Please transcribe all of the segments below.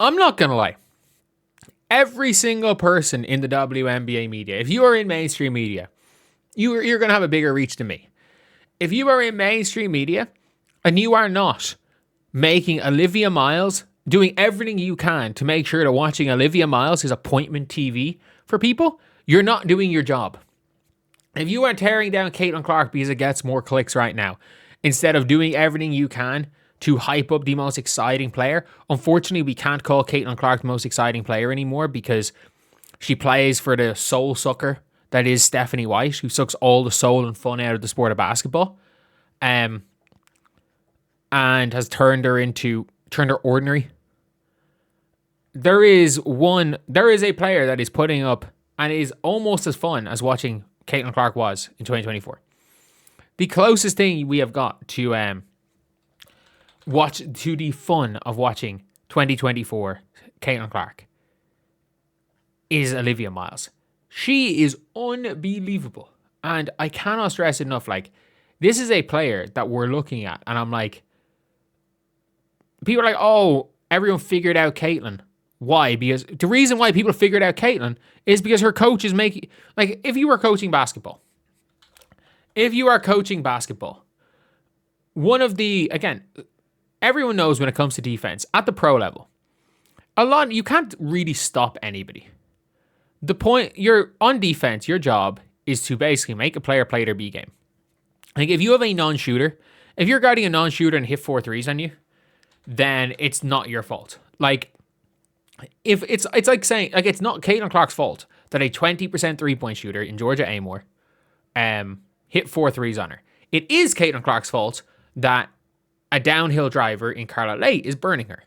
I'm not going to lie. Every single person in the WNBA media, if you are in mainstream media, you're going to have a bigger reach than me. If you are in mainstream media and you are not making Olivia Miles, doing everything you can to make sure that watching Olivia Miles is appointment TV for people, you're not doing your job. If you are tearing down Caitlin Clark because it gets more clicks right now, instead of doing everything you can to hype up the most exciting player, unfortunately, we can't call Caitlin Clark the most exciting player anymore because she plays for the soul sucker that is Stephanie White, who sucks all the soul and fun out of the sport of basketball, and has turned her ordinary. There is a player that is putting up and is almost as fun as watching Caitlin Clark was in 2024. The closest thing we have got to watch to the fun of watching 2024 Caitlin Clark is Olivia Miles. She is unbelievable. And I cannot stress enough, like, this is a player that we're looking at, and I'm like, people are like, oh, everyone figured out Caitlin. Why? Because the reason why people figured out Caitlin is because her coach is making, like, if you are coaching basketball, one of the, again, everyone knows when it comes to defense at the pro level, you can't really stop anybody. The point, you're on defense, your job is to basically make a player play their B game. Like, if you have a non-shooter, if you're guarding a non-shooter and hit 4 threes on you, then it's not your fault. Like, if it's like saying, like, it's not Caitlin Clark's fault that a 20% 3-point shooter in Georgia Amore hit 4 threes on her. It is Caitlin Clark's fault that a downhill driver in Carla Lake is burning her.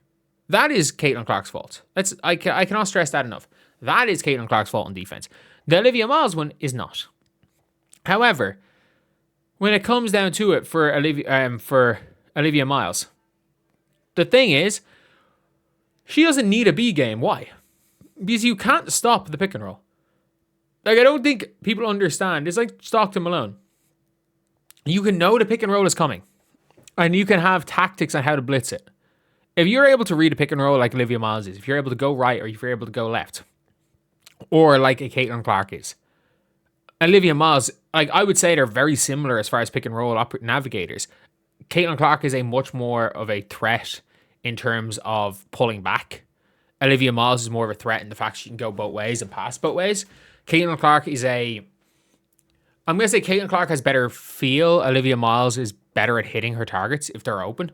That is Caitlin Clark's fault. I cannot stress that enough. That is Caitlin Clark's fault in defense. The Olivia Miles one is not. However, when it comes down to it for Olivia Miles, the thing is, she doesn't need a B game. Why? Because you can't stop the pick and roll. Like, I don't think people understand. It's like Stockton Malone. You can know the pick and roll is coming, and you can have tactics on how to blitz it. If you're able to read a pick and roll like Olivia Miles is, if you're able to go right or if you're able to go left, or like a Caitlin Clark is, Olivia Miles, like, I would say they're very similar as far as pick and roll navigators. Caitlin Clark is a much more of a threat in terms of pulling back. Olivia Miles is more of a threat in the fact she can go both ways and pass both ways. Caitlin Clark I'm going to say Caitlin Clark has better feel. Olivia Miles is better at hitting her targets if they're open.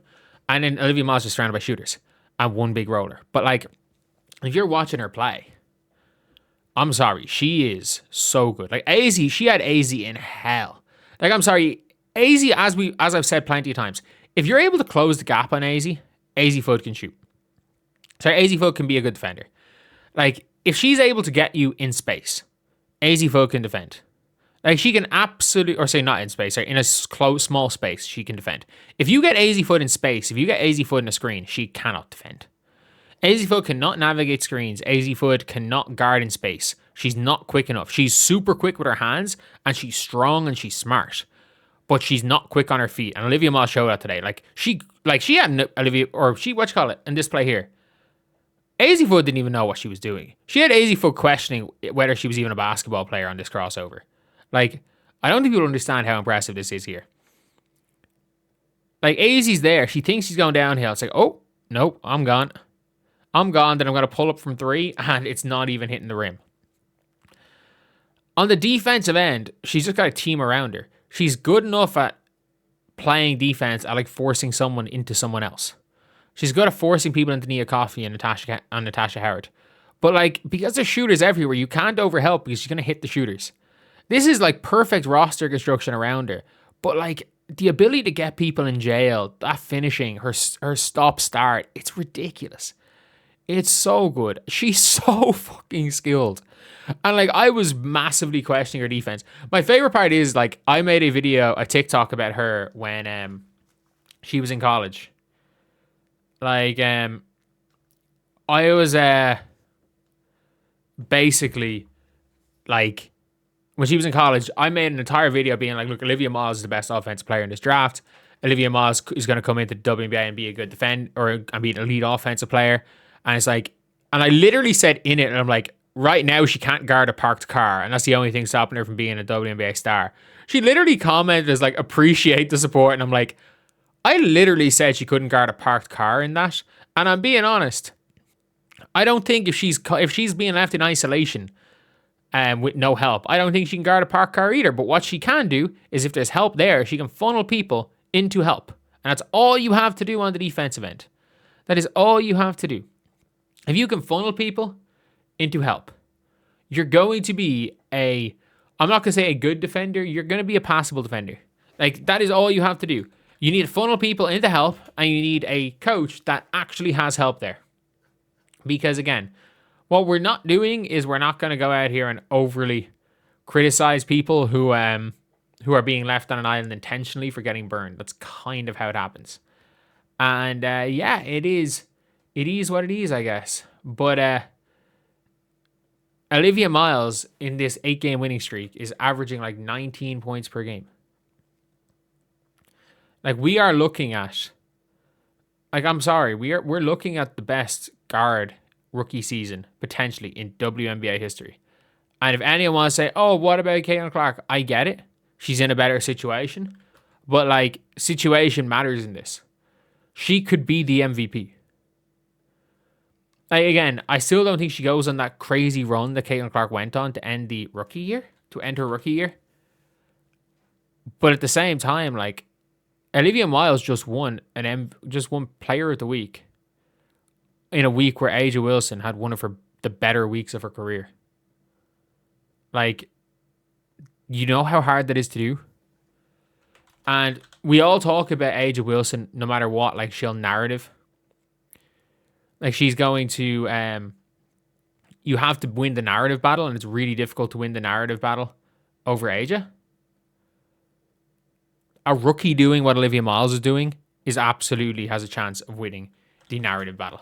And then Olivia Miles is surrounded by shooters and one big roller. But, like, if you're watching her play, I'm sorry, she is so good. Like, she had AZ in hell. Like, I'm sorry, AZ, as I've said plenty of times, if you're able to close the gap on AZ Foot can shoot. Sorry, AZ Foot can be a good defender. Like, if she's able to get you in space, AZ Foot can defend. Like, she can absolutely, or say not in space, sorry, in a close, small space, she can defend. If you get AZ Foot in space, if you get AZ Foot in a screen, she cannot defend. AZ Foot cannot navigate screens. AZ Foot cannot guard in space. She's not quick enough. She's super quick with her hands, and she's strong and she's smart, but she's not quick on her feet. And Olivia Miles showed that today. She had Olivia, or in this play here, AZ Foot didn't even know what she was doing. She had AZ Foot questioning whether she was even a basketball player on this crossover. Like, I don't think people understand how impressive this is here. Like, AZ's there. She thinks she's going downhill. It's like, oh, nope, I'm gone. Then I'm going to pull up from 3, and it's not even hitting the rim. On the defensive end, she's just got a team around her. She's good enough at playing defense at, like, forcing someone into someone else. She's good at forcing people into Nia Coffey and Natasha Howard. But, like, because there's shooters everywhere, you can't overhelp because she's going to hit the shooters. This is, like, perfect roster construction around her. But, like, the ability to get people in jail, that finishing, her stop-start, it's ridiculous. It's so good. She's so fucking skilled. And, like, I was massively questioning her defense. My favorite part is, like, I made a TikTok about her when she was in college. Like, I was basically, like, when she was in college, I made an entire video being like, look, Olivia Miles is the best offensive player in this draft. Olivia Miles is going to come into the WNBA and be a good and be an elite offensive player. And it's like, and I literally said in it, and I'm like, right now she can't guard a parked car, and that's the only thing stopping her from being a WNBA star. She literally commented as like, appreciate the support, and I'm like, I literally said she couldn't guard a parked car in that, and I'm being honest. I don't think if she's being left in isolation, with no help, I don't think she can guard a parked car either. But what she can do is, if there's help there, she can funnel people into help, and that's all you have to do on the defensive end. That is all you have to do. If you can funnel people into help, you're going to be I'm not going to say a good defender, you're going to be a passable defender. Like, that is all you have to do. You need to funnel people into help, and you need a coach that actually has help there. Because again, what we're not doing is we're not going to go out here and overly criticize people who are being left on an island intentionally for getting burned. That's kind of how it happens. And yeah, it is what it is, I guess. But Olivia Miles in this 8-game winning streak is averaging like 19 points per game. Like, we are looking at, like, I'm sorry, we're looking at the best guard rookie season potentially in WNBA history. And if anyone wants to say, oh, what about Caitlin Clark? I get it. She's in a better situation. But like, situation matters in this. She could be the MVP. Like, again, I still don't think she goes on that crazy run that Caitlin Clark went on to end her rookie year. But at the same time, like, Olivia Miles just won Player of the Week in a week where A'ja Wilson had one of the better weeks of her career. Like, you know how hard that is to do? And we all talk about A'ja Wilson no matter what, like, she'll narrative. Like, she's going to, you have to win the narrative battle, and it's really difficult to win the narrative battle over A'ja. A rookie doing what Olivia Miles is doing absolutely has a chance of winning the narrative battle.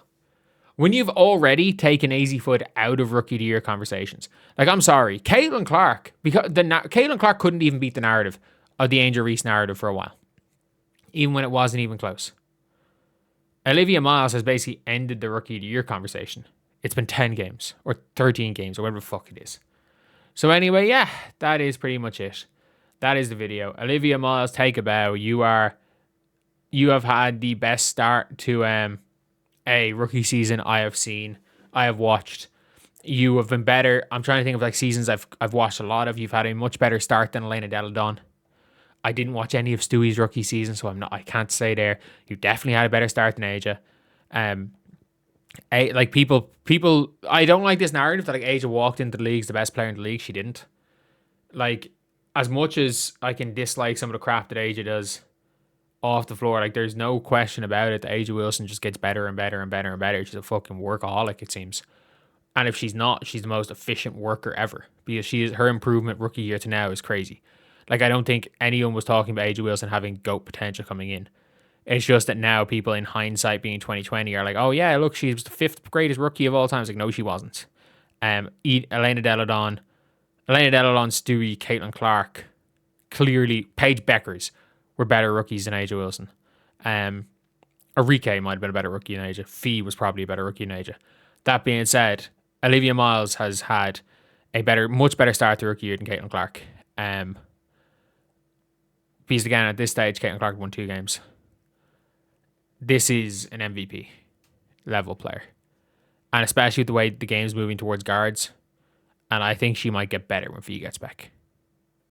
When you've already taken Easy Foot out of Rookie of the Year conversations. Like, I'm sorry, Caitlin Clark, because Caitlin Clark couldn't even beat the narrative of the Angel Reese narrative for a while, even when it wasn't even close. Olivia Miles has basically ended the Rookie of the Year conversation. It's been 10 games or 13 games or whatever the fuck it is. So anyway, yeah, that is pretty much it. That is the video. Olivia Miles, take a bow. You have had the best start to a rookie season I have watched. You have been better. I'm trying to think of like seasons I've watched a lot of. You've had a much better start than Elena Delle Donne. I didn't watch any of Stewie's rookie season, so I can't say there. You definitely had a better start than A'ja. Like people, I don't like this narrative that like A'ja walked into the league as the best player in the league. She didn't. Like, as much as I can dislike some of the crap that A'ja does off the floor, like, there's no question about it that A'ja Wilson just gets better and better and better and better. She's a fucking workaholic, it seems. And if she's not, she's the most efficient worker ever, because her improvement rookie year to now is crazy. Like, I don't think anyone was talking about A'ja Wilson having GOAT potential coming in. It's just that now people in hindsight, being 2020, are like, oh yeah, look, she was the 5th greatest rookie of all time. It's like, no, she wasn't. Elena Delle Donne, Stewie, Caitlin Clark, clearly Paige Bueckers were better rookies than A'ja Wilson. Arike might have been a better rookie than A'ja. Fee was probably a better rookie than A'ja. That being said, Olivia Miles has had a much better start to rookie year than Caitlin Clark. Because again, at this stage, Caitlin Clark won 2 games. This is an MVP level player. And especially with the way the game's moving towards guards. And I think she might get better when Fee gets back.